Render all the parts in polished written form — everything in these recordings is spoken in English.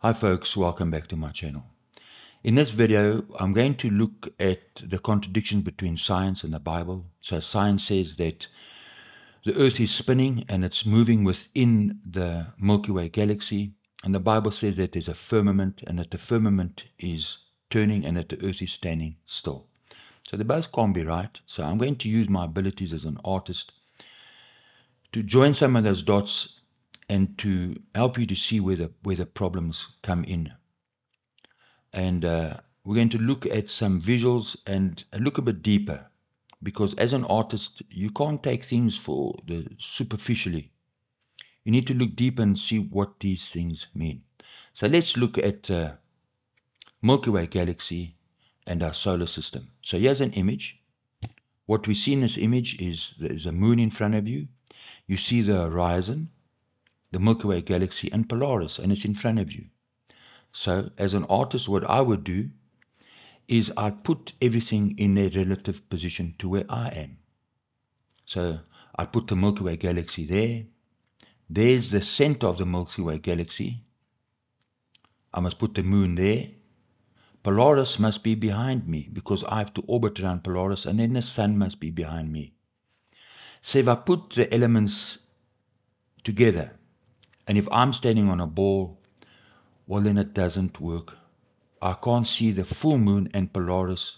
Hi folks, welcome back to my channel. In this video, I'm going to look at the contradictions between science and the Bible. So science says that the earth is spinning and it's moving within the Milky Way galaxy. And the Bible says that there's a firmament and that the firmament is turning and that the earth is standing still. So they both can't be right. So I'm going to use my abilities as an artist to join some of those dots and to help you to see where the problems come in. And we're going to look at some visuals and look a bit deeper, because as an artist, you can't take things for the superficially. You need to look deep and see what these things mean. So let's look at Milky Way galaxy and our solar system. So here's an image. What we see in this image is there's a moon in front of you. You see the horizon, the Milky Way galaxy, and Polaris, and it's in front of you. So as an artist, what I would do is I'd put everything in their relative position to where I am. So I put the Milky Way galaxy there. There's the center of the Milky Way galaxy. I must put the moon there. Polaris must be behind me because I have to orbit around Polaris, and then the sun must be behind me. So if I put the elements together, and if I'm standing on a ball, well, then it doesn't work. I can't see the full moon and Polaris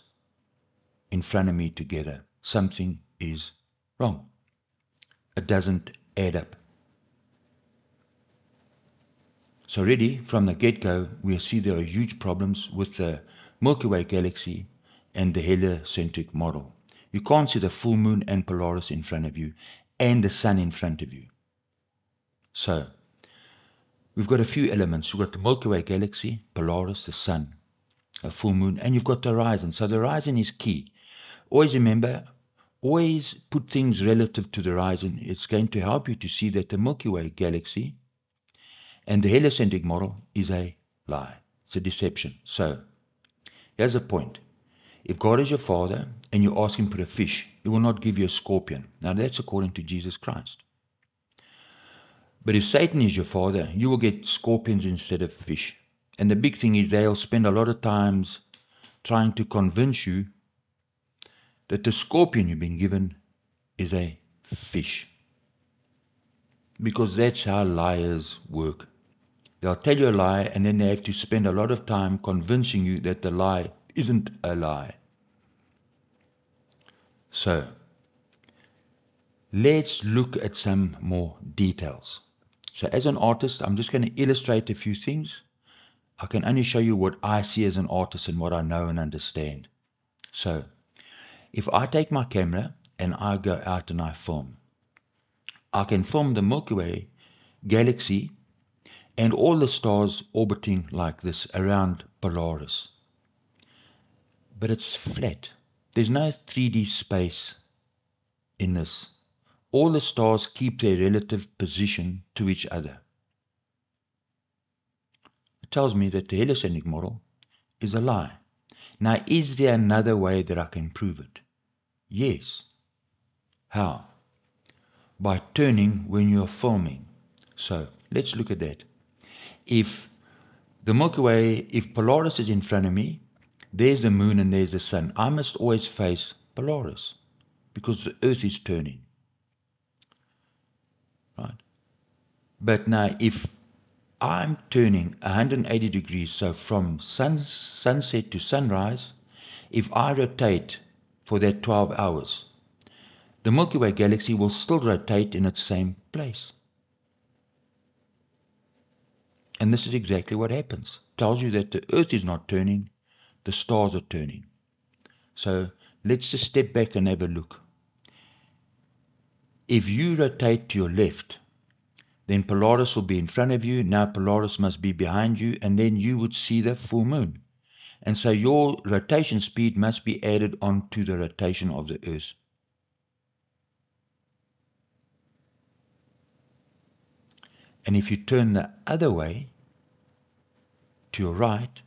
in front of me together. Something is wrong. It doesn't add up. So already from the get-go, we see there are huge problems with the Milky Way galaxy and the heliocentric model. You can't see the full moon and Polaris in front of you and the sun in front of you. So we've got a few elements. We've got the Milky Way galaxy, Polaris, the sun, a full moon, and you've got the horizon. So the horizon is key. Always remember, always put things relative to the horizon. It's going to help you to see that the Milky Way galaxy and the heliocentric model is a lie. It's a deception. So here's the point. If God is your father and you ask him for a fish, he will not give you a scorpion. Now that's according to Jesus Christ. But if Satan is your father, you will get scorpions instead of fish. And the big thing is they'll spend a lot of times trying to convince you that the scorpion you've been given is a fish. Because that's how liars work. They'll tell you a lie, and then they have to spend a lot of time convincing you that the lie isn't a lie. So let's look at some more details. So as an artist, I'm just going to illustrate a few things. I can only show you what I see as an artist and what I know and understand. So if I take my camera and I go out and I film, I can film the Milky Way galaxy and all the stars orbiting like this around Polaris. But it's flat. There's no 3D space in this. All the stars keep their relative position to each other. It tells me that the heliocentric model is a lie. Now, is there another way that I can prove it? Yes. How? By turning when you're filming. So let's look at that. If the Milky Way, if Polaris is in front of me, there's the moon and there's the sun. I must always face Polaris because the earth is turning. Right? But now if I'm turning 180 degrees, so from sunset to sunrise, if I rotate for that 12 hours, the Milky Way galaxy will still rotate in its same place. And this is exactly what happens. It tells you that the earth is not turning, the stars are turning. So let's just step back and have a look. If you rotate to your left, then Polaris will be in front of you. Now Polaris must be behind you, and then you would see the full moon. And so your rotation speed must be added on to the rotation of the earth. And if you turn the other way, to your right,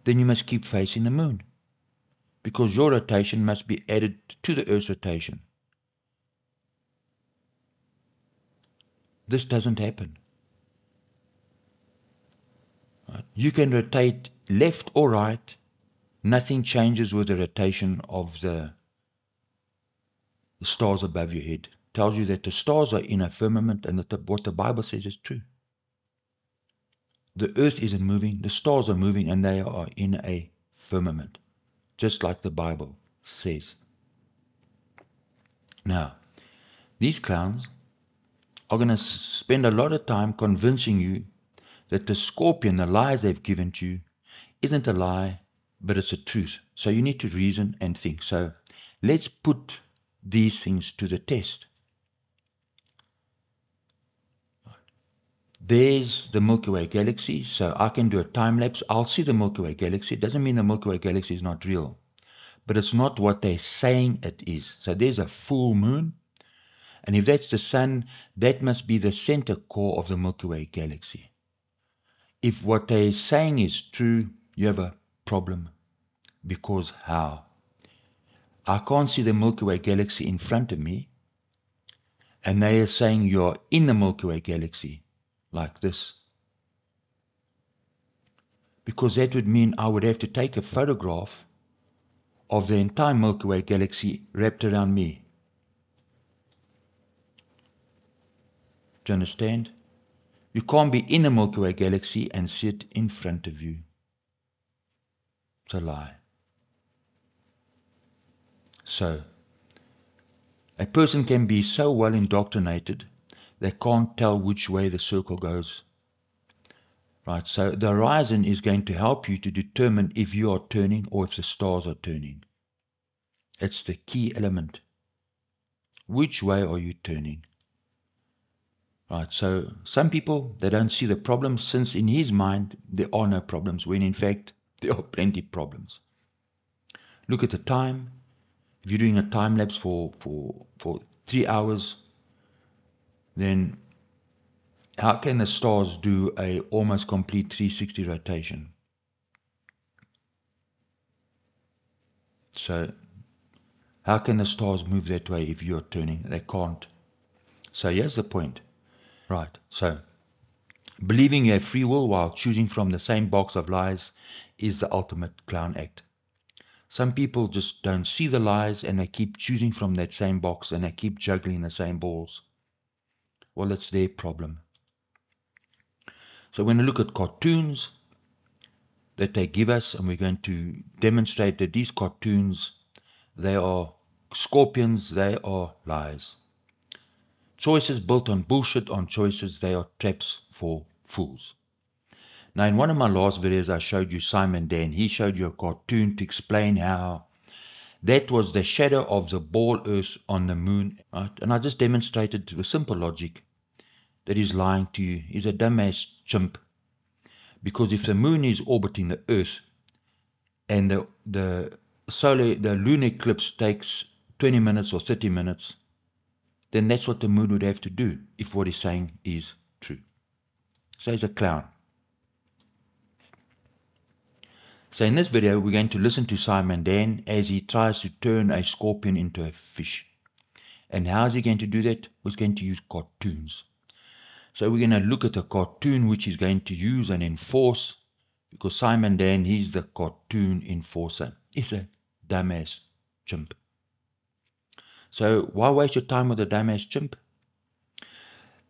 then you must keep facing the moon, because your rotation must be added to the Earth's rotation. This doesn't happen. You can rotate left or right. Nothing changes with the rotation of the stars above your head. Tells you that the stars are in a firmament and that what the Bible says is true. The earth isn't moving, the stars are moving, and they are in a firmament, just like the Bible says. Now, these clowns are going to spend a lot of time convincing you that the scorpion, the lies they've given to you, isn't a lie, but it's a truth. So you need to reason and think. So let's put these things to the test. There's the Milky Way galaxy, so I can do a time lapse. I'll see the Milky Way galaxy. It doesn't mean the Milky Way galaxy is not real, but it's not what they're saying it is. So there's a full moon, and if that's the sun, that must be the center core of the Milky Way galaxy. If what they're saying is true, you have a problem. Because how? I can't see the Milky Way galaxy in front of me, and they are saying you're in the Milky Way galaxy like this. Because that would mean I would have to take a photograph of the entire Milky Way galaxy wrapped around me. Do you understand? You can't be in the Milky Way galaxy and see it in front of you. It's a lie. So, a person can be so well indoctrinated they can't tell which way the circle goes. Right, so the horizon is going to help you to determine if you are turning or if the stars are turning. It's the key element. Which way are you turning? Right, so some people, they don't see the problems, since in his mind there are no problems, when in fact there are plenty of problems. Look at the time. If you're doing a time lapse for 3 hours, then how can the stars do a almost complete 360 rotation? So how can the stars move that way if you're turning? They can't. So here's the point. Right, so believing you have free will while choosing from the same box of lies is the ultimate clown act. Some people just don't see the lies and they keep choosing from that same box and they keep juggling the same balls. Well, it's their problem. So when we look at cartoons that they give us, and we're going to demonstrate that these cartoons, they are scorpions, they are lies. Choices built on bullshit, on choices, they are traps for fools. Now, in one of my last videos, I showed you Simon Dan. He showed you a cartoon to explain how that was the shadow of the ball earth on the moon. Right? And I just demonstrated with simple logic that he's lying to you. He's a dumbass chimp. Because if the moon is orbiting the earth and the lunar eclipse takes 20 minutes or 30 minutes, then that's what the moon would have to do if what he's saying is true. So he's a clown. So in this video, we're going to listen to Simon Dan as he tries to turn a scorpion into a fish. And how is he going to do that? He's going to use cartoons. So we're going to look at a cartoon which he's going to use and enforce, because Simon Dan, he's the cartoon enforcer. He's a dumbass chimp. So why waste your time with a dumbass chimp?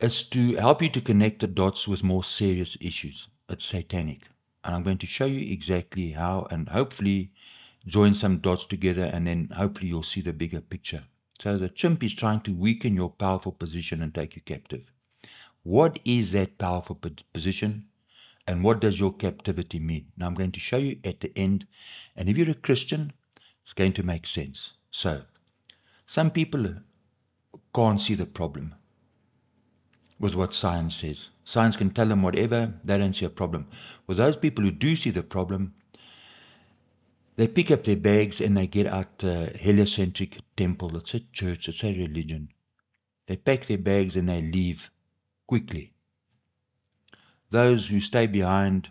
It's to help you to connect the dots with more serious issues. It's satanic. And I'm going to show you exactly how, and hopefully join some dots together, and then hopefully you'll see the bigger picture. So the chimp is trying to weaken your powerful position and take you captive. What is that powerful position, and what does your captivity mean? Now I'm going to show you at the end, and if you're a Christian, it's going to make sense. So some people can't see the problem with what science says. Science can tell them whatever, they don't see a problem. With those people who do see the problem, they pick up their bags and they get out the heliocentric temple. It's a church, it's a religion. They pack their bags and they leave quickly. Those who stay behind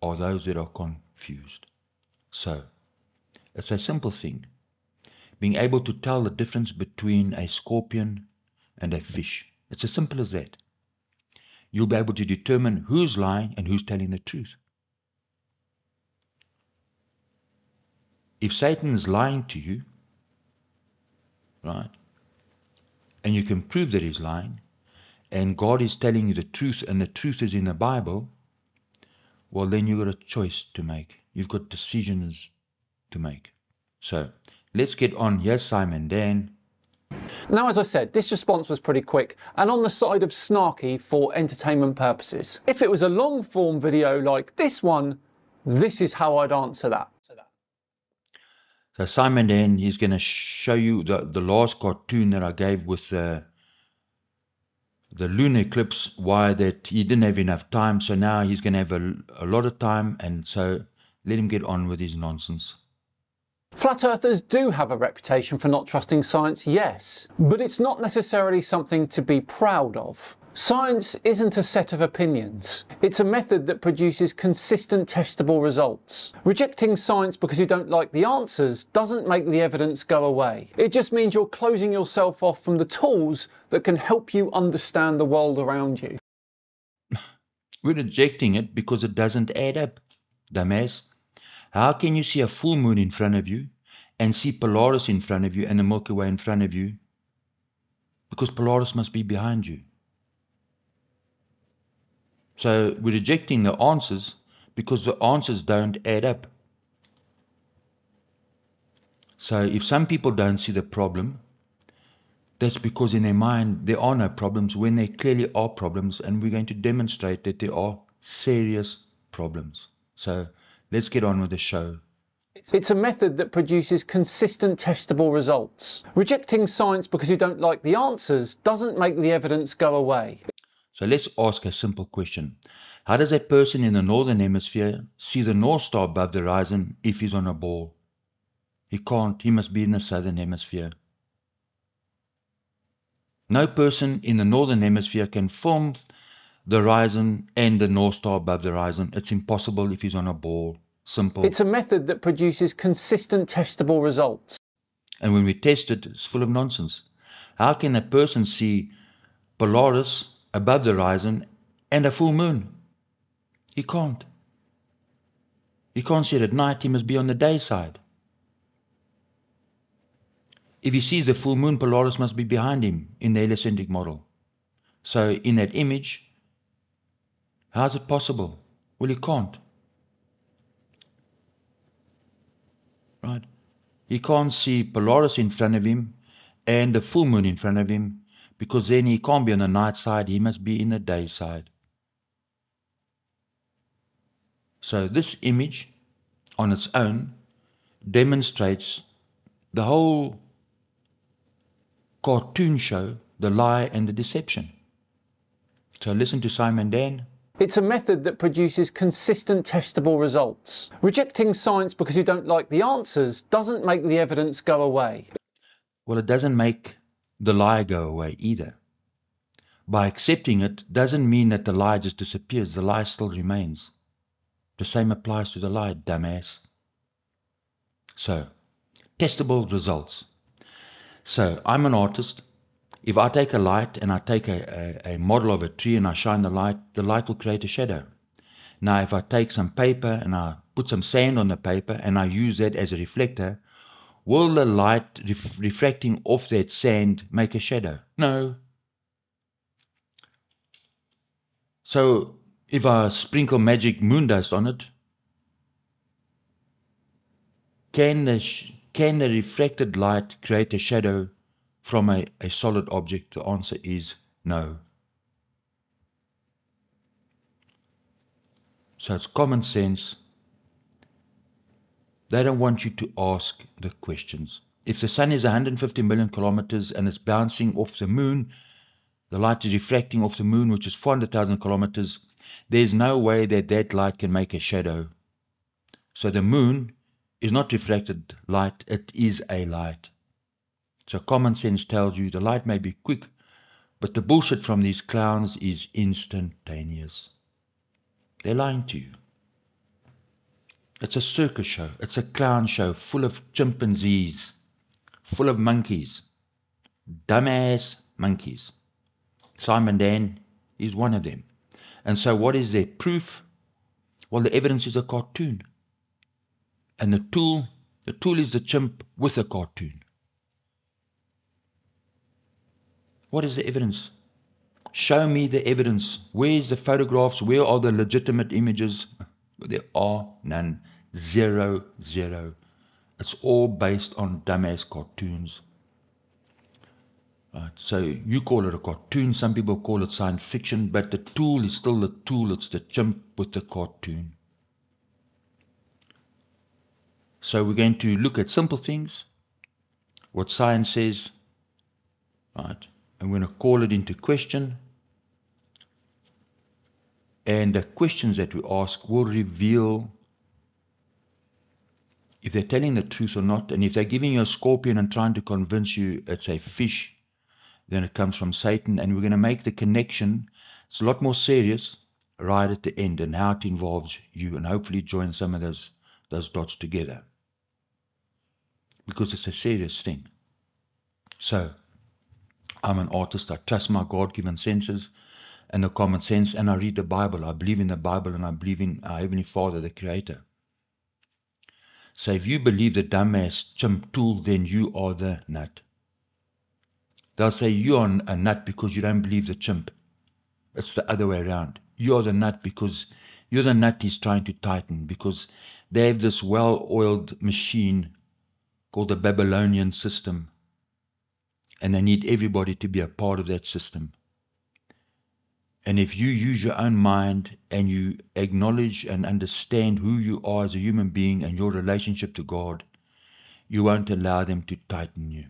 are those that are confused. So, it's a simple thing. Being able to tell the difference between a scorpion and a fish. It's as simple as that. You'll be able to determine who's lying and who's telling the truth. if Satan is lying to you, right, and you can prove that he's lying, and God is telling you the truth, and the truth is in the Bible, well, then you've got a choice to make. You've got decisions to make. So let's get on. Here's Simon Dan. Now, as I said, this response was pretty quick and on the side of snarky for entertainment purposes. If it was a long form video like this one, this is how I'd answer that. So Simon Dan, he's going to show you the last cartoon that I gave with the lunar eclipse, why that he didn't have enough time. So now he's going to have a lot of time, and so let him get on with his nonsense. Flat earthers do have a reputation for not trusting science, yes, but it's not necessarily something to be proud of. Science isn't a set of opinions. It's a method that produces consistent testable results. Rejecting science because you don't like the answers doesn't make the evidence go away. It just means you're closing yourself off from the tools that can help you understand the world around you. We're rejecting it because it doesn't add up, dumbass. How can you see a full moon in front of you and see Polaris in front of you and the Milky Way in front of you? Because Polaris must be behind you. So we're rejecting the answers because the answers don't add up. So if some people don't see the problem, that's because in their mind there are no problems when there clearly are problems, and we're going to demonstrate that there are serious problems. So let's get on with the show. It's a method that produces consistent testable results. Rejecting science because you don't like the answers doesn't make the evidence go away. So let's ask a simple question. How does a person in the northern hemisphere see the North Star above the horizon if he's on a ball? He can't. He must be in the southern hemisphere. No person in the northern hemisphere can film the horizon and the North Star above the horizon. It's impossible if he's on a ball. Simple. It's a method that produces consistent testable results. And when we test it, it's full of nonsense. How can a person see Polaris above the horizon and a full moon? He can't. He can't see it at night. He must be on the day side. If he sees the full moon, Polaris must be behind him in the heliocentric model. So in that image, how is it possible? Well, he can't. Right? He can't see Polaris in front of him and the full moon in front of him, because then he can't be on the night side. He must be in the day side. So this image on its own demonstrates the whole cartoon show, the lie and the deception. So listen to Simon Dan. It's a method that produces consistent testable results. Rejecting science because you don't like the answers doesn't make the evidence go away. Well, it doesn't make the lie go away either. By accepting it doesn't mean that the lie just disappears. The lie still remains. The same applies to the lie, dumbass. So, testable results. So, I'm an artist. If I take a light and I take a model of a tree and I shine the light will create a shadow. Now, if I take some paper and I put some sand on the paper and I use that as a reflector, will the light refracting off that sand make a shadow? No. So, if I sprinkle magic moon dust on it, can the refracted light create a shadow from a solid object? The answer is no. So it's common sense. They don't want you to ask the questions. If the sun is 150 million kilometers and it's bouncing off the moon, the light is refracting off the moon, which is 400,000 kilometers, there's no way that that light can make a shadow. So the moon is not refracted light, it is a light. So common sense tells you the light may be quick, but the bullshit from these clowns is instantaneous. They're lying to you. It's a circus show. It's a clown show full of chimpanzees, full of monkeys, dumbass monkeys. Simon Dan is one of them. And so what is their proof? Well, the evidence is a cartoon. And the tool The tool is the chimp with a cartoon. What is the evidence? Show me the evidence. Where is the photographs? Where are the legitimate images? There are none. Zero, zero. It's all based on dumbass cartoons. Right, so you call it a cartoon, some people call it science fiction, but the tool is still the tool. It's the chimp with the cartoon. So we're going to look at simple things, what science says, right? I'm going to call it into question. And the questions that we ask will reveal if they're telling the truth or not. And if they're giving you a scorpion and trying to convince you it's a fish, then it comes from Satan. And we're going to make the connection. It's a lot more serious right at the end, and how it involves you, and hopefully join some of those dots together, because it's a serious thing. So I'm an artist. I trust my God-given senses and the common sense, and I read the Bible. I believe in the Bible, and I believe in our Heavenly Father, the Creator. So if you believe the dumbass chimp tool, then you are the nut. They'll say you're a nut because you don't believe the chimp. It's the other way around. You're the nut because you're the nut he's trying to tighten, because they have this well-oiled machine called the Babylonian system, and they need everybody to be a part of that system. And if you use your own mind and you acknowledge and understand who you are as a human being and your relationship to God, you won't allow them to tighten you.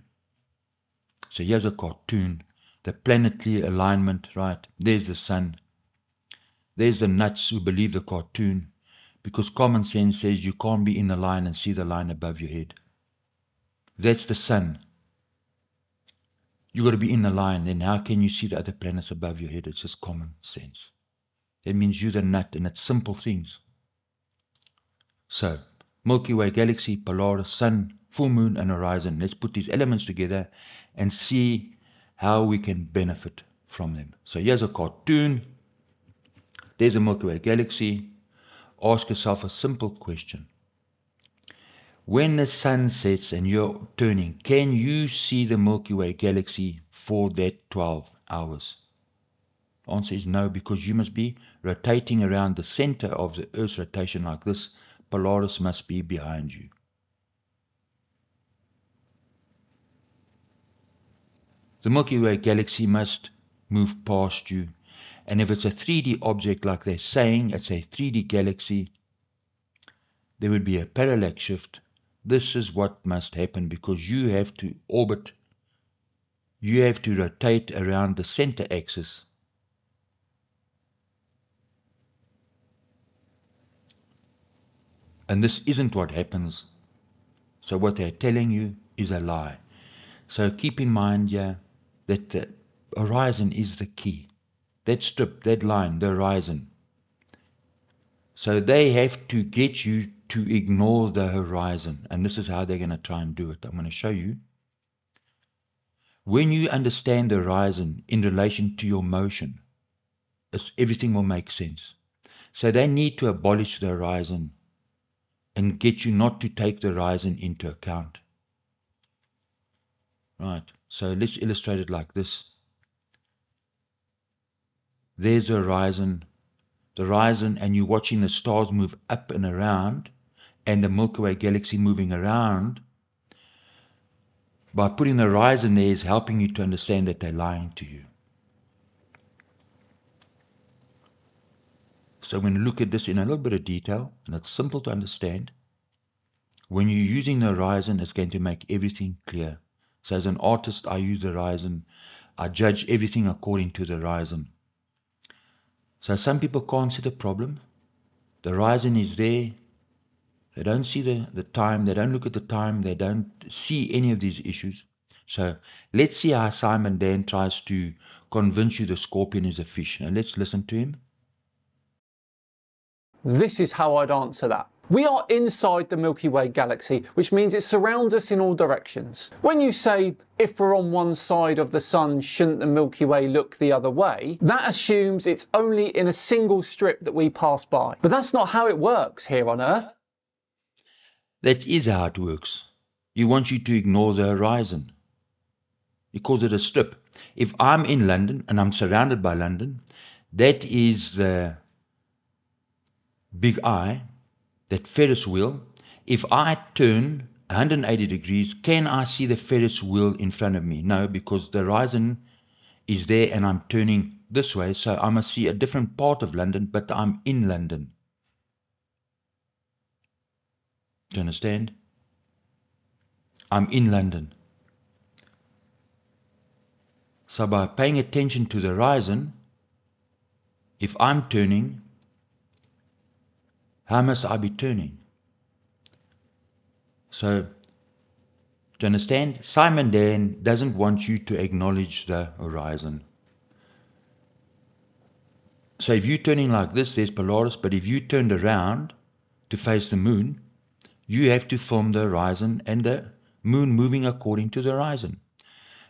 So here's a cartoon, the planetary alignment, right? There's the sun. There's the nuts who believe the cartoon, because common sense says you can't be in the line and see the line above your head. That's the sun. You've got to be in the line, then how can you see the other planets above your head? It's just common sense. That means you're the nut, and it's simple things. So, Milky Way galaxy, Polaris, sun, full moon, and horizon. Let's put these elements together and see how we can benefit from them. So here's a cartoon. There's a Milky Way galaxy. Ask yourself a simple question. When the sun sets and you're turning, can you see the Milky Way galaxy for that 12 hours? The answer is no, because you must be rotating around the center of the Earth's rotation like this. Polaris must be behind you. The Milky Way galaxy must move past you. And if it's a 3D object, like they're saying, it's a 3D galaxy, there would be a parallax shift. This is what must happen, because you have to orbit, you have to rotate around the center axis. And this isn't what happens. So what they're telling you is a lie. So keep in mind here that the horizon is the key. That strip, that line, the horizon. So they have to get you to ignore the horizon. And this is how they're going to try and do it. I'm going to show you. When you understand the horizon in relation to your motion, everything will make sense. So they need to abolish the horizon and get you not to take the horizon into account. Right. So let's illustrate it like this. There's the horizon, and you're watching the stars move up and around, and the Milky Way galaxy moving around. By putting the horizon there is helping you to understand that they're lying to you. So I'm going to look at this in a little bit of detail, and it's simple to understand. When you're using the horizon, it's going to make everything clear. So as an artist, I use the horizon. I judge everything according to the horizon. So some people can't see the problem. The horizon is there. They don't see the time. They don't look at the time. They don't see any of these issues. So let's see how Simon Dan tries to convince you the scorpion is a fish. Now let's listen to him. This is how I'd answer that. We are inside the Milky Way galaxy, which means it surrounds us in all directions. When you say, if we're on one side of the sun, shouldn't the Milky Way look the other way? That assumes it's only in a single strip that we pass by. But that's not how it works here on Earth. That is how it works. He wants you to ignore the horizon. He calls it a strip. If I'm in London and I'm surrounded by London, that is the big eye, that Ferris wheel. If I turn 180 degrees, can I see the Ferris wheel in front of me? No, because the horizon is there and I'm turning this way, so I must see a different part of London, but I'm in London. Do you understand? I'm in London. So by paying attention to the horizon, if I'm turning, how must I be turning? So, do you understand? Simon Dan doesn't want you to acknowledge the horizon. So if you're turning like this, there's Polaris, but if you turned around to face the moon, you have to film the horizon and the moon moving according to the horizon.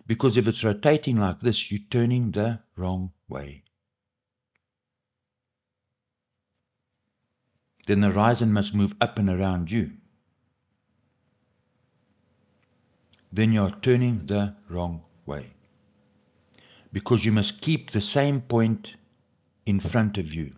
Because if it's rotating like this, you're turning the wrong way. Then the horizon must move up and around you. Then you're turning the wrong way. Because you must keep the same point in front of you.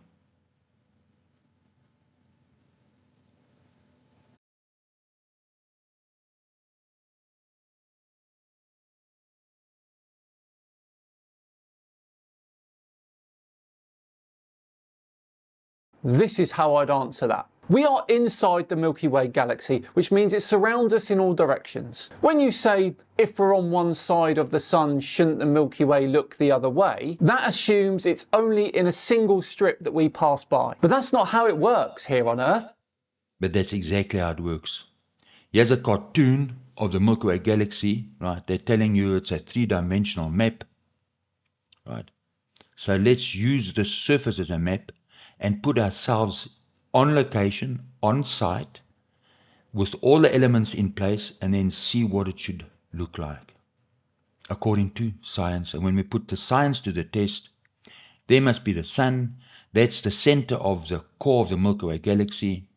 This is how I'd answer that. We are inside the Milky Way galaxy, which means it surrounds us in all directions. When you say, if we're on one side of the sun, shouldn't the Milky Way look the other way? That assumes it's only in a single strip that we pass by. But that's not how it works here on Earth. But that's exactly how it works. Here's a cartoon of the Milky Way galaxy, right? They're telling you it's a three-dimensional map, right? So let's use the surface as a map and put ourselves on location, on site, with all the elements in place, and then see what it should look like, according to science. And when we put the science to the test, there must be the sun. That's the center of the core of the Milky Way galaxy.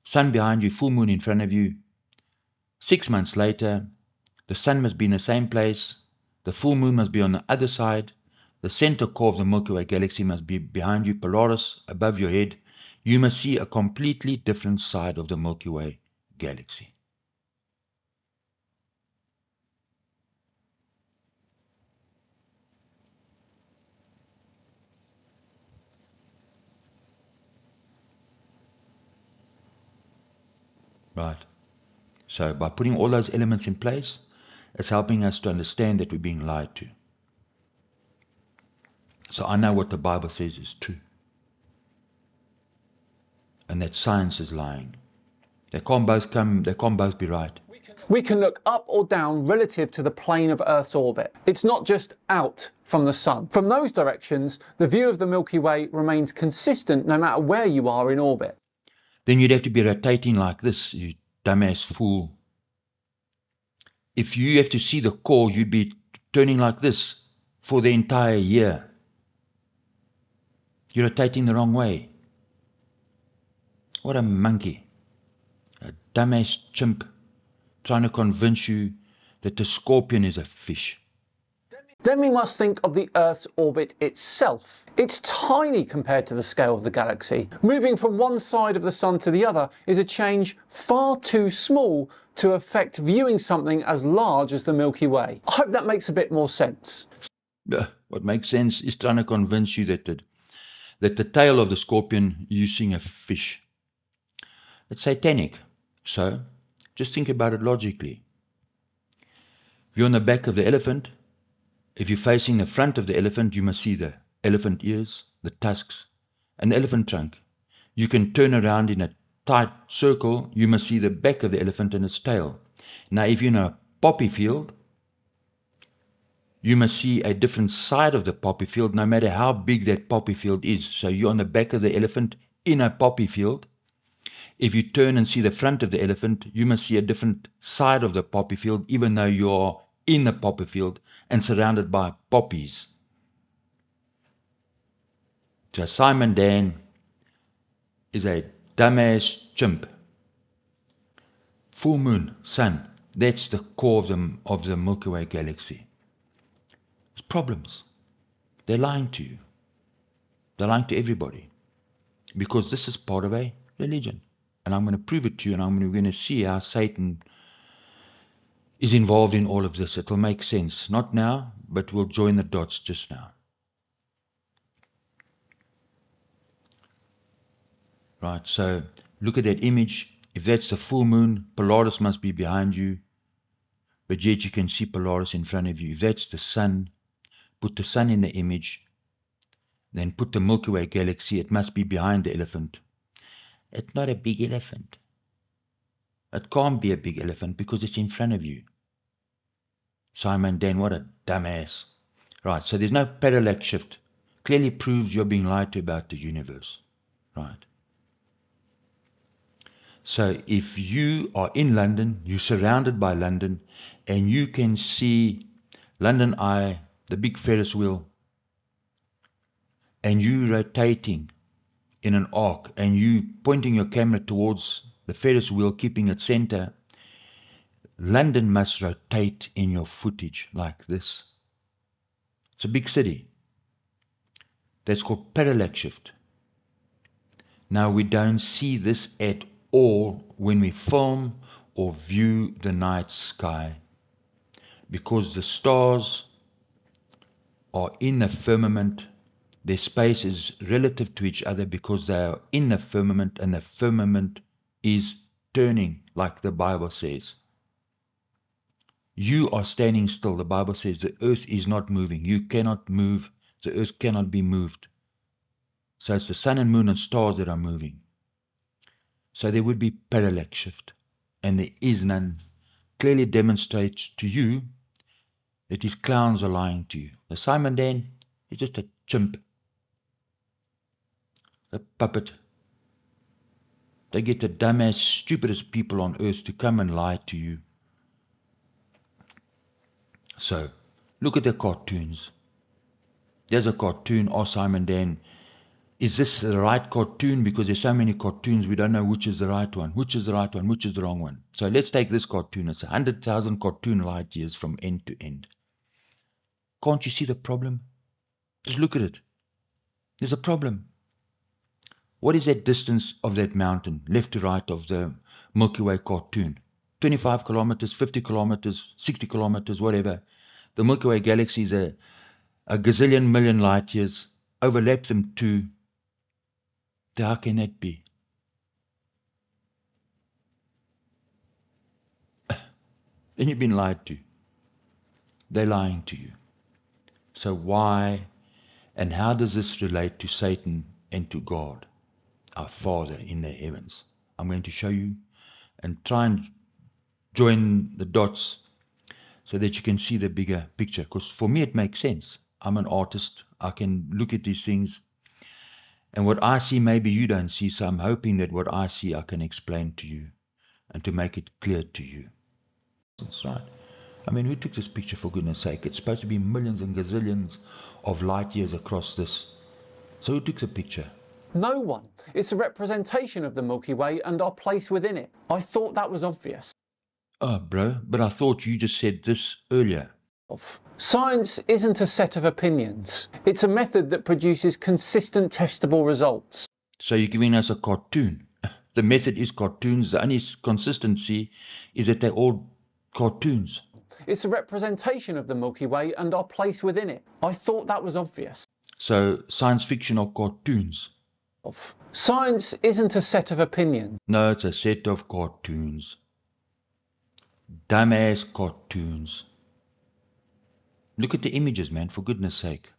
Sun behind you, full moon in front of you. 6 months later, the sun must be in the same place. The full moon must be on the other side. The center core of the Milky Way galaxy must be behind you, Polaris, above your head. You must see a completely different side of the Milky Way galaxy. Right. So by putting all those elements in place, it's helping us to understand that we're being lied to. So I know what the Bible says is true. And that science is lying. They can't both be right. We can look up or down relative to the plane of Earth's orbit. It's not just out from the sun. From those directions, the view of the Milky Way remains consistent no matter where you are in orbit. Then you'd have to be rotating like this, you dumbass fool. If you have to see the core, you'd be turning like this for the entire year. You're rotating the wrong way. What a monkey. A dumbass chimp trying to convince you that the scorpion is a fish. Then we must think of the Earth's orbit itself. It's tiny compared to the scale of the galaxy. Moving from one side of the sun to the other is a change far too small to affect viewing something as large as the Milky Way. I hope that makes a bit more sense. What makes sense is trying to convince you that the tail of the scorpion is using a fish. It's satanic. So, just think about it logically. If you're on the back of the elephant, if you're facing the front of the elephant, you must see the elephant ears, the tusks, and the elephant trunk. You can turn around in a tight circle, you must see the back of the elephant and its tail. Now, if you're in a poppy field, you must see a different side of the poppy field, no matter how big that poppy field is. So you're on the back of the elephant in a poppy field. If you turn and see the front of the elephant, you must see a different side of the poppy field, even though you're in the poppy field and surrounded by poppies. So Simon Dan is a dumbass chimp Full moon, sun, that's the core of the Milky Way galaxy. There's problems. They're lying to you. They're lying to everybody. Because this is part of a religion. And I'm going to prove it to you, and we're going to see how Satan is involved in all of this. It'll make sense. Not now, but we'll join the dots just now. Right, so look at that image. If that's the full moon, Polaris must be behind you. But yet you can see Polaris in front of you. If that's the sun, put the sun in the image. Then put the Milky Way galaxy. It must be behind the elephant. It's not a big elephant. It can't be a big elephant because it's in front of you. Simon Dan, what a dumbass. Right, so there's no parallax shift. Clearly proves you're being lied to about the universe. Right. So if you are in London, you're surrounded by London, and you can see London Eye, the big Ferris wheel, and you rotating in an arc, and you pointing your camera towards the Ferris wheel, keeping it center, London must rotate in your footage like this. It's a big city. That's called parallax shift. Now we don't see this at all when we film or view the night sky, because the stars are in the firmament. Their space is relative to each other because they are in the firmament, and the firmament is turning, like the Bible says. You are standing still. The Bible says the earth is not moving. You cannot move. The earth cannot be moved. So it's the sun and moon and stars that are moving. So there would be parallax shift, and there is none. Clearly demonstrates to you that his clowns are lying to you. The Simon Dan is just a chimp, a puppet. They get the dumbass, stupidest people on earth to come and lie to you. So, look at the cartoons. There's a cartoon, oh Simon Dan, is this the right cartoon? Because there's so many cartoons, we don't know which is the right one, which is the right one, which is the wrong one. So let's take this cartoon. It's 100,000 cartoon light years from end to end. Can't you see the problem? Just look at it. There's a problem. What is that distance of that mountain, left to right of the Milky Way cartoon? 25 kilometers, 50 kilometers, 60 kilometers, whatever. The Milky Way galaxy is a gazillion million light years. Overlap them to, how can that be? Then you've been lied to. They're lying to you. So why and how does this relate to Satan and to God, our Father in the heavens? I'm going to show you and try and join the dots so that you can see the bigger picture. Because for me it makes sense. I'm an artist. I can look at these things. And what I see, maybe you don't see. So I'm hoping that what I see, I can explain to you and to make it clear to you. That's right. I mean, who took this picture, for goodness sake? It's supposed to be millions and gazillions of light years across this. So who took the picture? No one. It's a representation of the Milky Way and our place within it. I thought that was obvious. Oh, bro, but I thought you just said this earlier. Science isn't a set of opinions. It's a method that produces consistent testable results. So you're giving us a cartoon. The method is cartoons. The only consistency is that they're all cartoons. It's a representation of the Milky Way and our place within it. I thought that was obvious. So science fiction are cartoons. Science isn't a set of opinions. No, it's a set of cartoons. Dumbass cartoons. Look at the images, man, for goodness sake.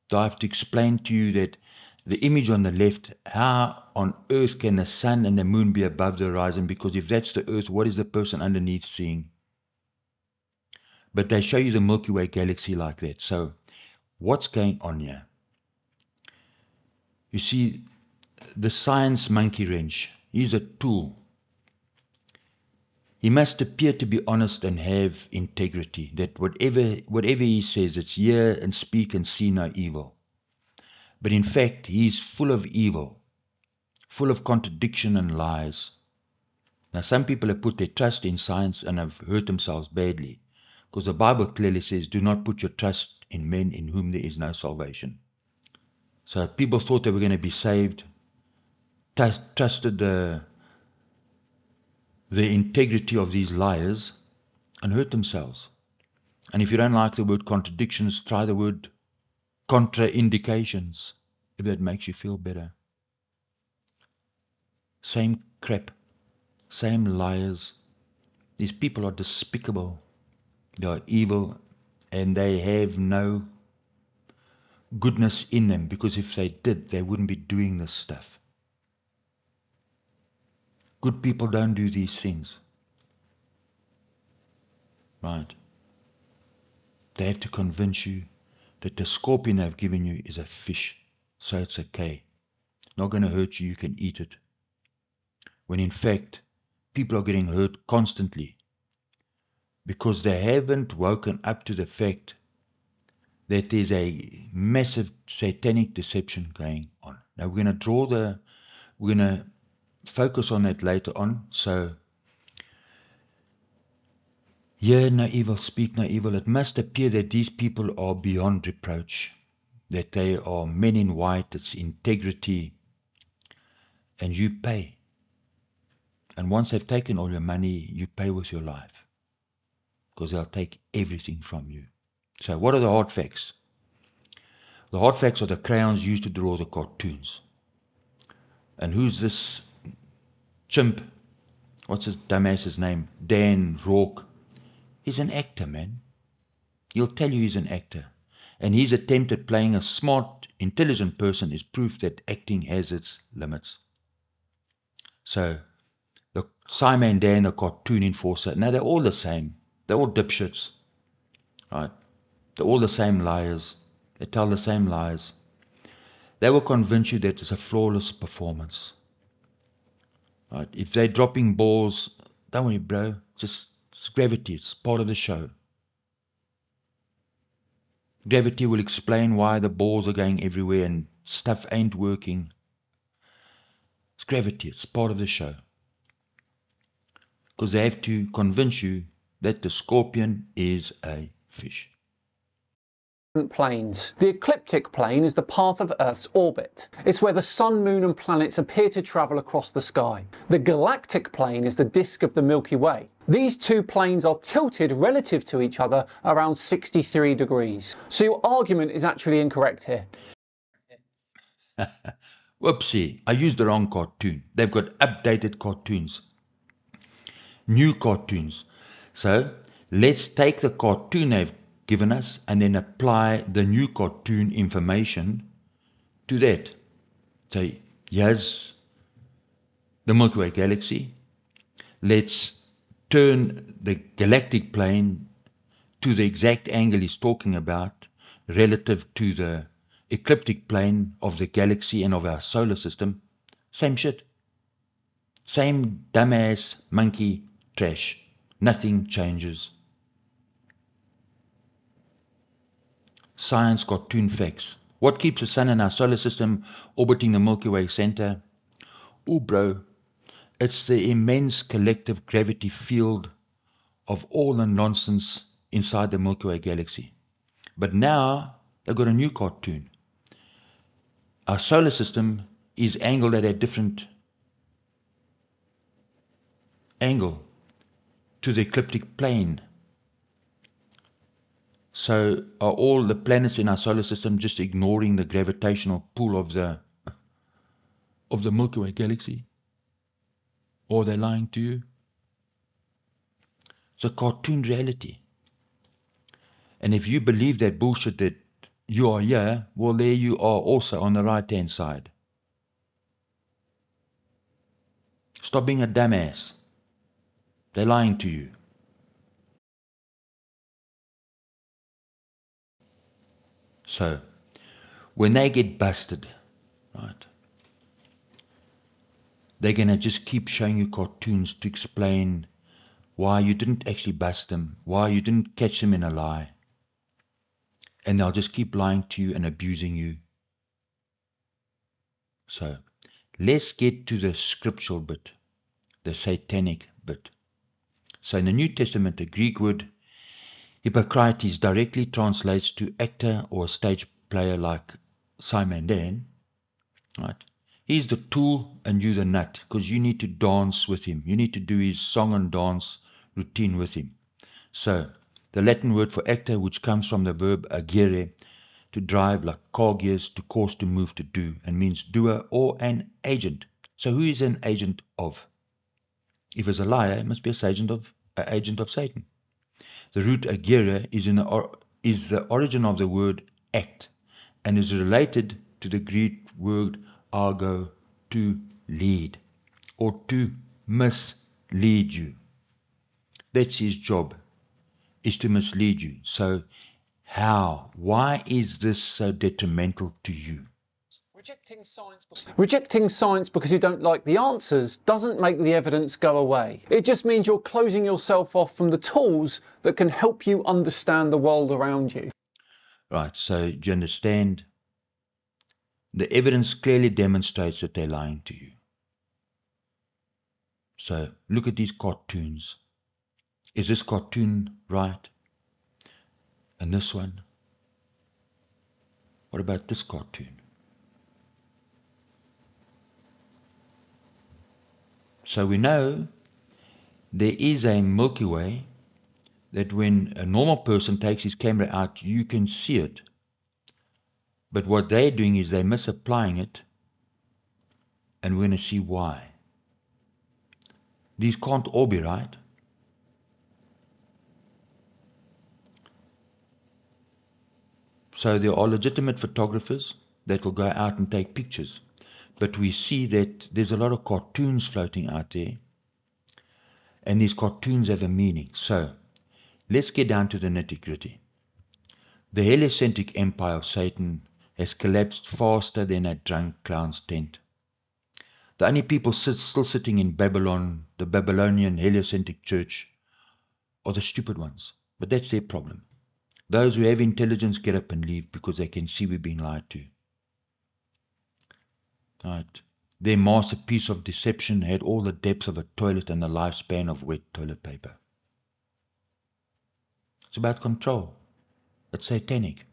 Do I have to explain to you that the image on the left, how on earth can the sun and the moon be above the horizon? Because if that's the earth, what is the person underneath seeing? But they show you the Milky Way galaxy like that. So what's going on here? You see, the science monkey wrench, he's a tool. He must appear to be honest and have integrity, that whatever he says, it's hear and speak and see no evil. But in fact, he's full of evil, full of contradiction and lies. Now, some people have put their trust in science and have hurt themselves badly, because the Bible clearly says, do not put your trust in men in whom there is no salvation. So people thought they were going to be saved, trusted the integrity of these liars, and hurt themselves. And if you don't like the word contradictions, try the word contraindications, if that makes you feel better. Same crap, same liars. These people are despicable, they are evil, and they have no goodness in them, because if they did, they wouldn't be doing this stuff. Good people don't do these things. Right? They have to convince you that the scorpion they've given you is a fish, so it's okay. Not going to hurt you, you can eat it. When in fact, people are getting hurt constantly because they haven't woken up to the fact that there's a massive satanic deception going on. Now we're going to focus on that later on. So, hear no evil, speak no evil. It must appear that these people are beyond reproach, that they are men in white, it's integrity, and you pay. And once they've taken all your money, you pay with your life, because they'll take everything from you. So what are the hard facts? The hard facts are the crayons used to draw the cartoons. And who's this chimp? What's his dumbass's name? Dan Rourke. He's an actor, man. He'll tell you he's an actor. And his attempt at playing a smart, intelligent person is proof that acting has its limits. So, the Simon Dan, the cartoon enforcer, now they're all the same. They're all dipshits. Right? They're all the same liars. They tell the same lies. They will convince you that it's a flawless performance. Right? If they're dropping balls, don't worry, bro. It's gravity. It's part of the show. Gravity will explain why the balls are going everywhere and stuff ain't working. It's gravity. It's part of the show. Because they have to convince you that the scorpion is a fish. Planes. The ecliptic plane is the path of Earth's orbit. It's where the sun, moon and planets appear to travel across the sky. The galactic plane is the disk of the Milky Way. These two planes are tilted relative to each other around 63 degrees. So your argument is actually incorrect here. Whoopsie, I used the wrong cartoon. They've got updated cartoons. New cartoons. So let's take the cartoon they've given us and then apply the new cartoon information to that. So here's the Milky Way galaxy. Let's turn the galactic plane to the exact angle he's talking about relative to the ecliptic plane of the galaxy and of our solar system. Same shit. Same dumbass monkey trash. Nothing changes. Science cartoon facts. What keeps the sun in our solar system orbiting the Milky Way center? Oh, bro, it's the immense collective gravity field of all the nonsense inside the Milky Way galaxy. But now they've got a new cartoon. Our solar system is angled at a different angle to the ecliptic plane. So are all the planets in our solar system just ignoring the gravitational pull of the Milky Way galaxy? Or are they lying to you? It's a cartoon reality. And if you believe that bullshit that you are here, well, there you are also on the right-hand side. Stop being a dumbass. They're lying to you. So, when they get busted, right, they're going to just keep showing you cartoons to explain why you didn't actually bust them, why you didn't catch them in a lie. And they'll just keep lying to you and abusing you. So, let's get to the scriptural bit. the satanic bit. So in the New Testament, the Greek word Hippocrates directly translates to actor or stage player like Simon Dan. Right? He's the tool and you the nut, because you need to dance with him. You need to do his song and dance routine with him. So the Latin word for actor, which comes from the verb agere, to drive, like car gears, to cause, to move, to do, and means doer or an agent. So who is an agent of? If it's a liar, it must be an agent of Satan. The root agere is the origin of the word act, and is related to the Greek word argo, to lead, or to mislead you. That's his job, is to mislead you. So how? Why is this so detrimental to you? Rejecting science because you don't like the answers doesn't make the evidence go away. It just means you're closing yourself off from the tools that can help you understand the world around you. Right, so do you understand? The evidence clearly demonstrates that they're lying to you. So look at these cartoons. Is this cartoon right? And this one? What about this cartoon? So we know there is a Milky Way that when a normal person takes his camera out, you can see it. But what they're doing is they're misapplying it, and we're going to see why. These can't all be right. So there are legitimate photographers that will go out and take pictures. But we see that there's a lot of cartoons floating out there, and these cartoons have a meaning. So let's get down to the nitty-gritty. The heliocentric empire of Satan has collapsed faster than a drunk clown's tent. The only people still sitting in Babylon, the Babylonian heliocentric church, are the stupid ones. But that's their problem. Those who have intelligence get up and leave because they can see we're being lied to. Right. Their masterpiece of deception had all the depth of a toilet and the lifespan of wet toilet paper. It's about control. It's satanic.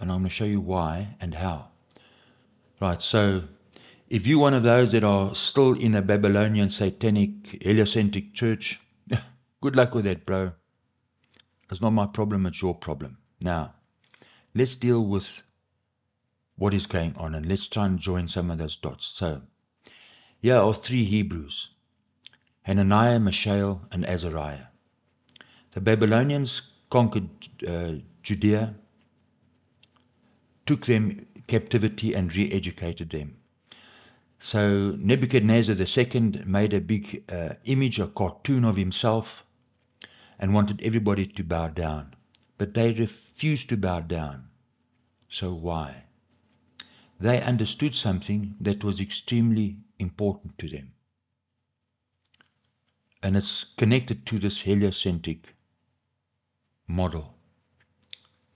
And I'm going to show you why and how. Right, so if you're one of those that are still in a Babylonian satanic heliocentric church, good luck with that, bro. It's not my problem, it's your problem. Now, let's deal with what is going on, and let's try and join some of those dots. So, here are three Hebrews: Hananiah, Mishael, and Azariah. The Babylonians conquered Judea, took them captivity and re-educated them. So Nebuchadnezzar II made a big image, a cartoon of himself, and wanted everybody to bow down. But they refused to bow down. So why? They understood something that was extremely important to them. And it's connected to this heliocentric model,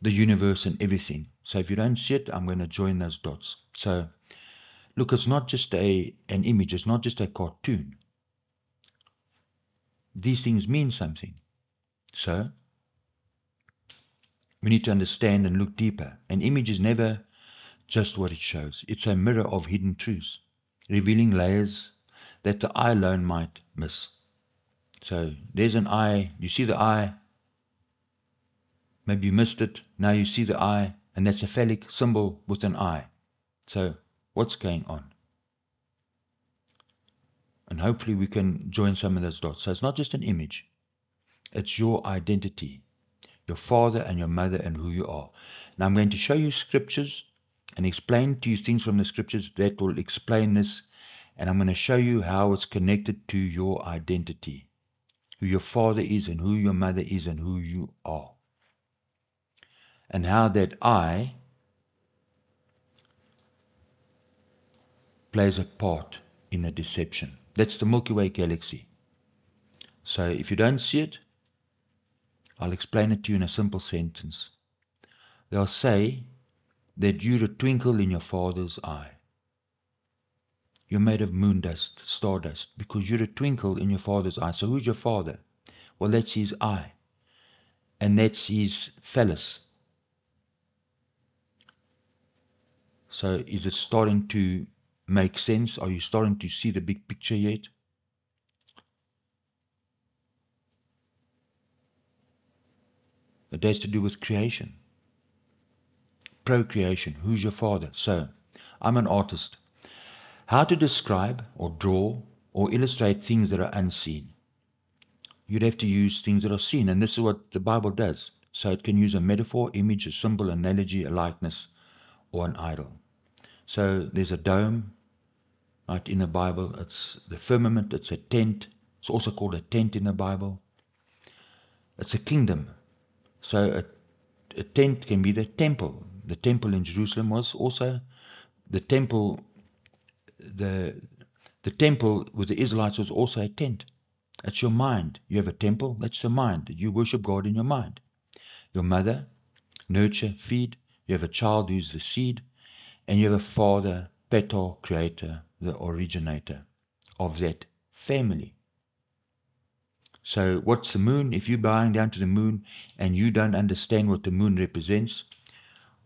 the universe and everything. So if you don't see it, I'm going to join those dots. So look, it's not just an image, it's not just a cartoon. These things mean something. So we need to understand and look deeper. An image is never just what it shows. It's a mirror of hidden truths, revealing layers that the eye alone might miss. So there's an eye, you see the eye, maybe you missed it, now you see the eye, and that's a phallic symbol with an eye. So what's going on? And hopefully we can join some of those dots. So it's not just an image, it's your identity, your father and your mother and who you are. Now I'm going to show you scriptures and explain to you things from the scriptures that will explain this, and I'm going to show you how it's connected to your identity, who your father is and who your mother is and who you are, and how that I plays a part in the deception. That's the Milky Way galaxy. So if you don't see it, I'll explain it to you in a simple sentence. They'll say that you're a twinkle in your father's eye. You're made of moon dust, stardust, because you're a twinkle in your Father's eye. So who's your Father? Well, that's his eye, and that's his phallus. So is it starting to make sense? Are you starting to see the big picture yet? It has to do with creation. Procreation. Who's your Father? So, I'm an artist. How to describe or draw or illustrate things that are unseen? You'd have to use things that are seen, and this is what the Bible does. So it can use a metaphor, image, a symbol, analogy, a likeness, or an idol. So there's a dome, right, in the Bible. It's the firmament, it's a tent. It's also called a tent in the Bible. It's a kingdom. So a tent can be the temple. The temple in Jerusalem was also the temple. The temple with the Israelites was also a tent. It's your mind. You have a temple, that's the mind. You worship God in your mind. Your mother, nurture, feed. You have a child who's the seed. And you have a father, Petor, creator, the originator of that family. So what's the moon? If you're bowing down to the moon and you don't understand what the moon represents,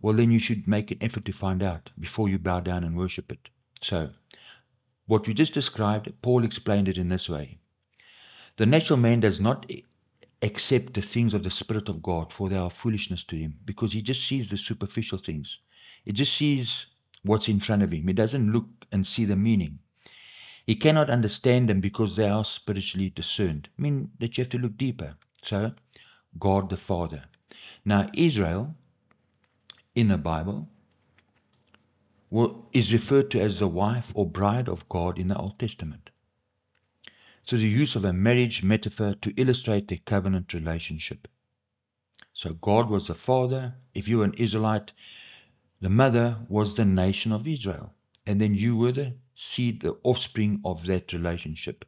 well, then you should make an effort to find out before you bow down and worship it. So what we just described, Paul explained it in this way. The natural man does not accept the things of the Spirit of God, for they are foolishness to him, because he just sees the superficial things. He just sees what's in front of him. He doesn't look and see the meaning. He cannot understand them because they are spiritually discerned. I mean that you have to look deeper. So, God the Father. Now, Israel in the Bible is referred to as the wife or bride of God in the Old Testament. So the use of a marriage metaphor to illustrate their covenant relationship. So God was the father. If you were an Israelite, the mother was the nation of Israel. And then you were the seed, the offspring of that relationship,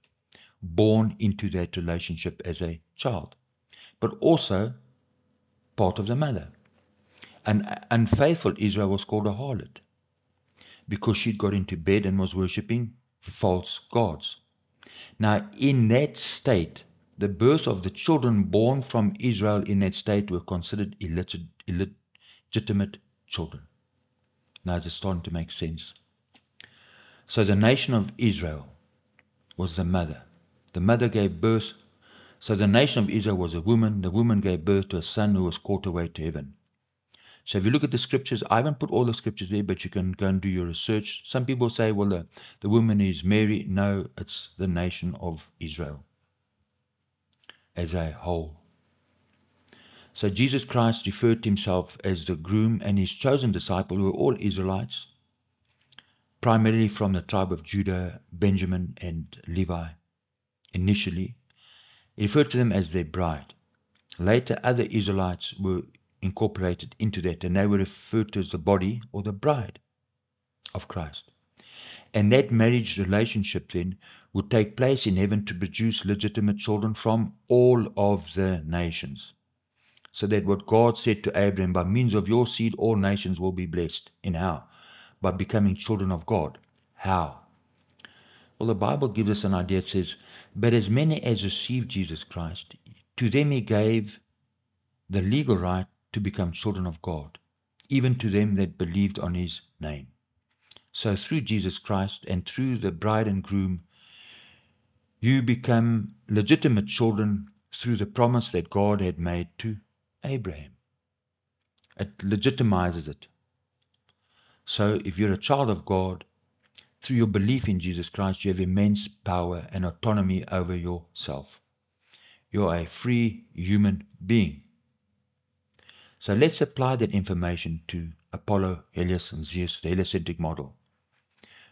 born into that relationship as a child, but also part of the mother. An unfaithful Israel was called a harlot because she'd got into bed and was worshipping false gods. Now, in that state, the birth of the children born from Israel in that state were considered illegitimate children. Now it's starting to make sense. So the nation of Israel was the mother. The mother gave birth. So the nation of Israel was a woman. The woman gave birth to a son who was caught away to heaven. So if you look at the scriptures, I haven't put all the scriptures there, but you can go and do your research. Some people say, well, the woman is Mary. No, it's the nation of Israel as a whole. So Jesus Christ referred to himself as the groom, and his chosen disciples were all Israelites, primarily from the tribe of Judah, Benjamin, and Levi. Initially, he referred to them as their bride. Later, other Israelites were incorporated into that, and they were referred to as the body or the bride of Christ. And that marriage relationship then would take place in heaven to produce legitimate children from all of the nations. So that what God said to Abraham, by means of your seed, all nations will be blessed. And how? By becoming children of God. How? Well, the Bible gives us an idea. It says, but as many as received Jesus Christ, to them he gave the legal right to become children of God, even to them that believed on his name. So through Jesus Christ and through the bride and groom, you become legitimate children through the promise that God had made to Abraham. It legitimizes it. So if you're a child of God, through your belief in Jesus Christ, you have immense power and autonomy over yourself. You're a free human being. So let's apply that information to Apollo, Helios, and Zeus, the heliocentric model.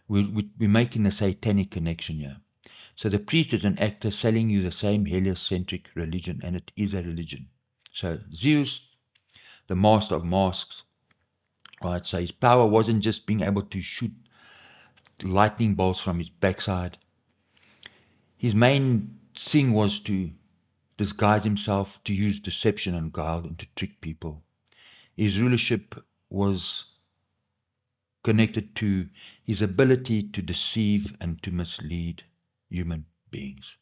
We're making the satanic connection here. So the priest is an actor selling you the same heliocentric religion, and it is a religion. So Zeus, the master of masks, right? So his power wasn't just being able to shoot lightning bolts from his backside. His main thing was to disguise himself, to use deception and guile, and to trick people. His rulership was connected to his ability to deceive and to mislead human beings.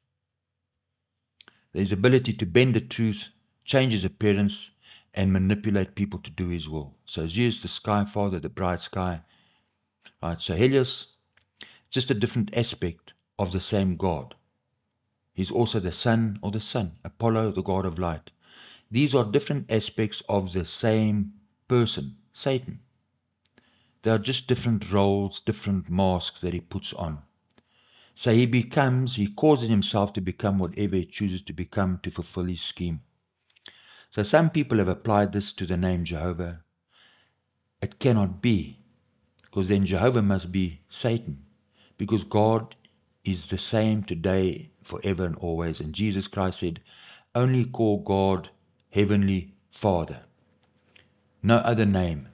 His ability to bend the truth, change his appearance, and manipulate people to do his will. So Zeus, the sky father, the bright sky. Right, so Helios, just a different aspect of the same God. He's also the sun or the sun, Apollo, the god of light. These are different aspects of the same person, Satan. They are just different roles, different masks that he puts on. So he causes himself to become whatever he chooses to become to fulfill his scheme. So some people have applied this to the name Jehovah. It cannot be, because then Jehovah must be Satan, because God is the same today, forever and always. And Jesus Christ said, only call God Heavenly Father. No other name.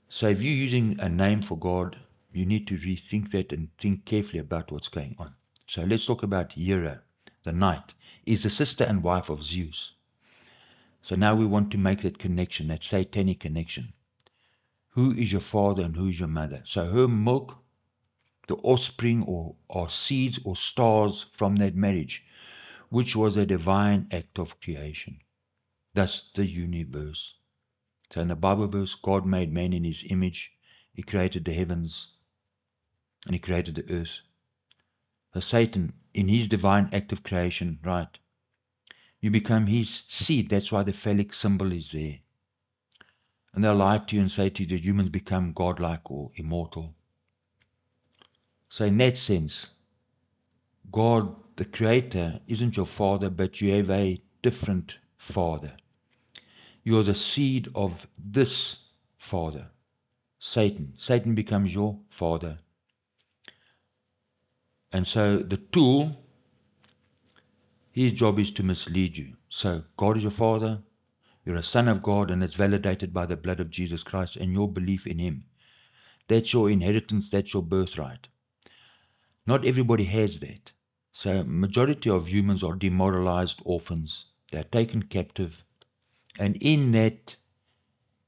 So if you're using a name for God, you need to rethink that and think carefully about what's going on. So let's talk about Hera, the night, is the sister and wife of Zeus. So now we want to make that connection, that satanic connection. Who is your father and who is your mother? So her milk, the offspring or seeds or stars from that marriage, which was a divine act of creation. Thus the universe. So in the Bible verse, God made man in his image. He created the heavens and he created the earth. So Satan, in his divine act of creation, right, you become his seed. That's why the phallic symbol is there. And they'll lie to you and say to you that humans become godlike or immortal. So in that sense, God, the Creator, isn't your father, but you have a different father. You're the seed of this father, Satan. Satan becomes your father. And so the tool, his job is to mislead you. So God is your father, you're a son of God, and it's validated by the blood of Jesus Christ and your belief in him. That's your inheritance, that's your birthright. Not everybody has that. So majority of humans are demoralized orphans. They're taken captive. And in that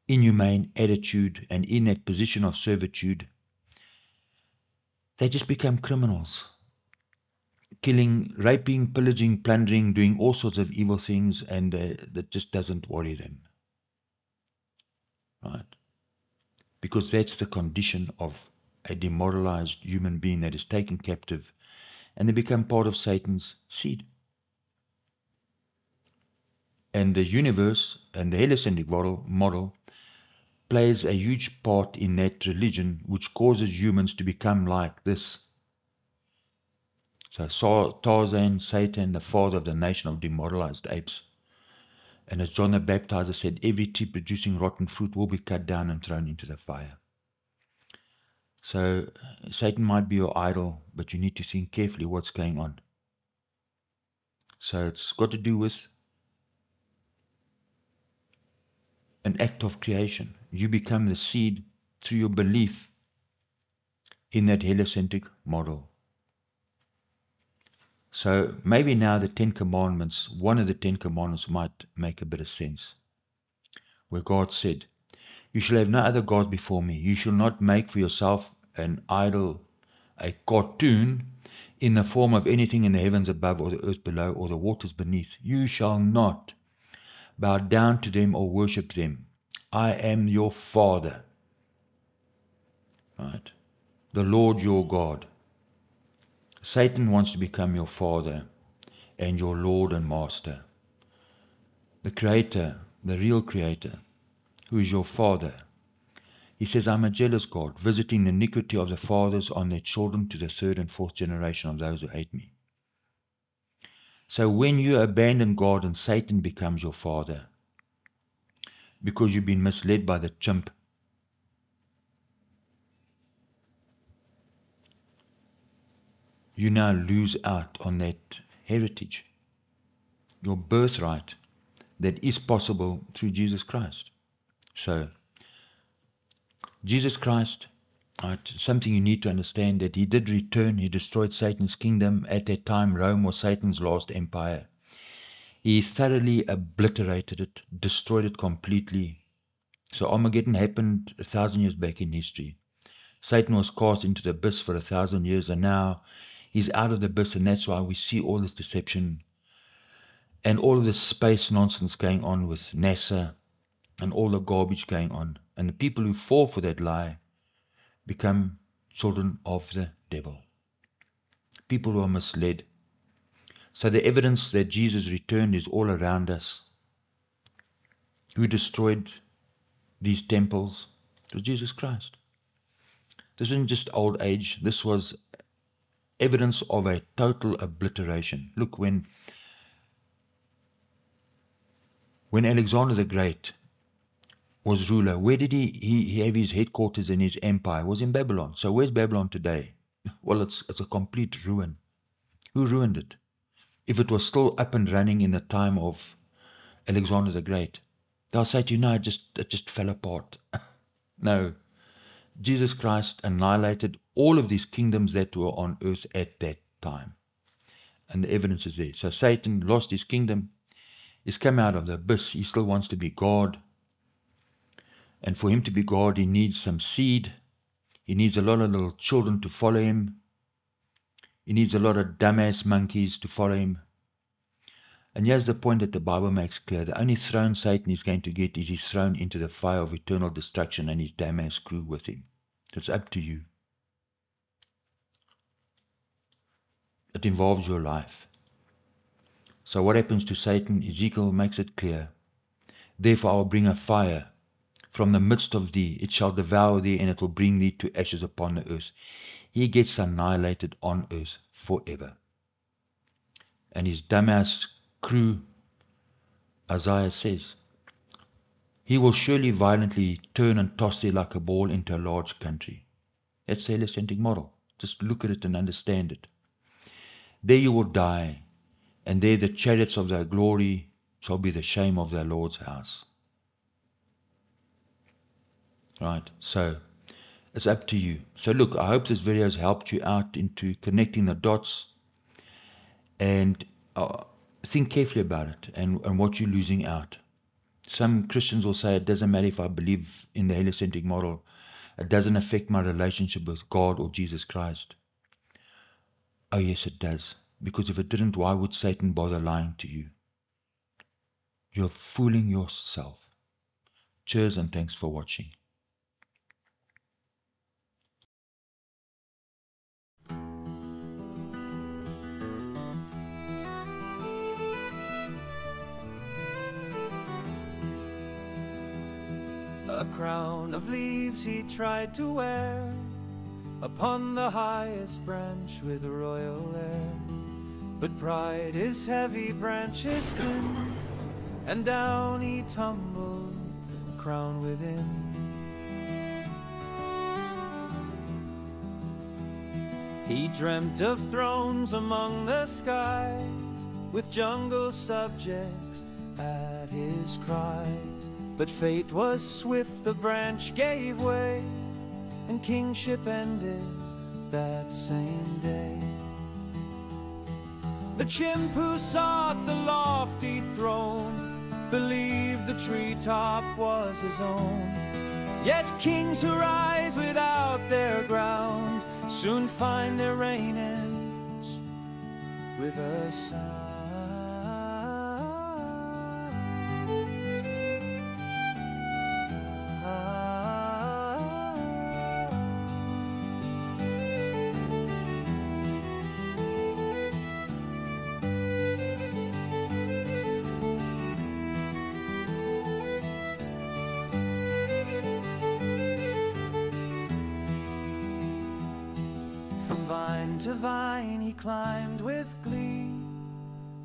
inhumane attitude and in that position of servitude, they just become criminals. Killing, raping, pillaging, plundering, doing all sorts of evil things, and that just doesn't worry them. Right? Because that's the condition of a demoralized human being that is taken captive, and they become part of Satan's seed. And the universe and the heliocentric model plays a huge part in that religion, which causes humans to become like this. So Tarzan, Satan, the father of the nation of demoralized apes. And as John the Baptizer said, every tree producing rotten fruit will be cut down and thrown into the fire. So Satan might be your idol, but you need to think carefully what's going on. So it's got to do with an act of creation. You become the seed through your belief in that heliocentric model. So maybe now the 10 Commandments, one of the 10 Commandments might make a bit of sense. Where God said, you shall have no other God before me. You shall not make for yourself an idol, a cartoon, in the form of anything in the heavens above or the earth below or the waters beneath. You shall not bow down to them or worship them. I am your Father. Right? The Lord your God. Satan wants to become your father and your Lord and Master. The Creator, the real Creator, who is your Father. He says, I'm a jealous God, visiting the iniquity of the fathers on their children to the 3rd and 4th generation of those who hate me. So when you abandon God and Satan becomes your father, because you've been misled by the chimp, you now lose out on that heritage, your birthright that is possible through Jesus Christ. So, Jesus Christ, right, something you need to understand, that he did return. He destroyed Satan's kingdom. At that time, Rome was Satan's last empire. He thoroughly obliterated it, destroyed it completely. So Armageddon happened 1,000 years back in history. Satan was cast into the abyss for 1,000 years, and now he's out of the abyss, and that's why we see all this deception and all of this space nonsense going on with NASA and all the garbage going on. And the people who fall for that lie become children of the devil. People who are misled. So the evidence that Jesus returned is all around us. Who destroyed these temples? It was Jesus Christ. This isn't just old age. This was evidence of a total obliteration. Look, when Alexander the Great was ruler, where did he have his headquarters in his empire? It was in Babylon. So where's Babylon today? Well, it's a complete ruin. Who ruined it? If it was still up and running in the time of Alexander the Great, they'll say to you, no, it just fell apart. No. Jesus Christ annihilated all of these kingdoms that were on earth at that time. And the evidence is there. So Satan lost his kingdom. He's come out of the abyss. He still wants to be God. And for him to be God, he needs some seed. He needs a lot of little children to follow him. He needs a lot of dumbass monkeys to follow him. And here's the point that the Bible makes clear. The only throne Satan is going to get is he's thrown into the fire of eternal destruction and his dumbass crew with him. It's up to you. It involves your life. So what happens to Satan? Ezekiel makes it clear. Therefore I will bring a fire from the midst of thee. It shall devour thee, and it will bring thee to ashes upon the earth. He gets annihilated on earth forever. And his dumbass crew, Isaiah says, he will surely violently turn and toss thee like a ball into a large country. That's the heliocentric model. Just look at it and understand it. There you will die, and there the chariots of thy glory shall be the shame of thy Lord's house. Right, so it's up to you. So look, I hope this video has helped you out into connecting the dots, and think carefully about it and what you're losing out. Some Christians will say it doesn't matter if I believe in the heliocentric model. It doesn't affect my relationship with God or Jesus Christ. Oh yes, it does. Because if it didn't, why would Satan bother lying to you? You're fooling yourself. Cheers and thanks for watching. A crown of leaves he tried to wear upon the highest branch with royal air. But pride is heavy, branches thin, and down he tumbled, crown within. He dreamt of thrones among the skies, with jungle subjects at his cries. But fate was swift, the branch gave way, and kingship ended that same day. The chimp who sought the lofty throne believed the treetop was his own. Yet kings who rise without their ground soon find their reign ends with a sound. Vine to vine he climbed with glee,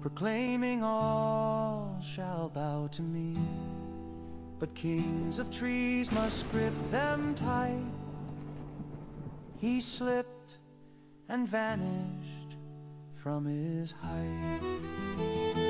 proclaiming all shall bow to me. But kings of trees must grip them tight. He slipped and vanished from his height.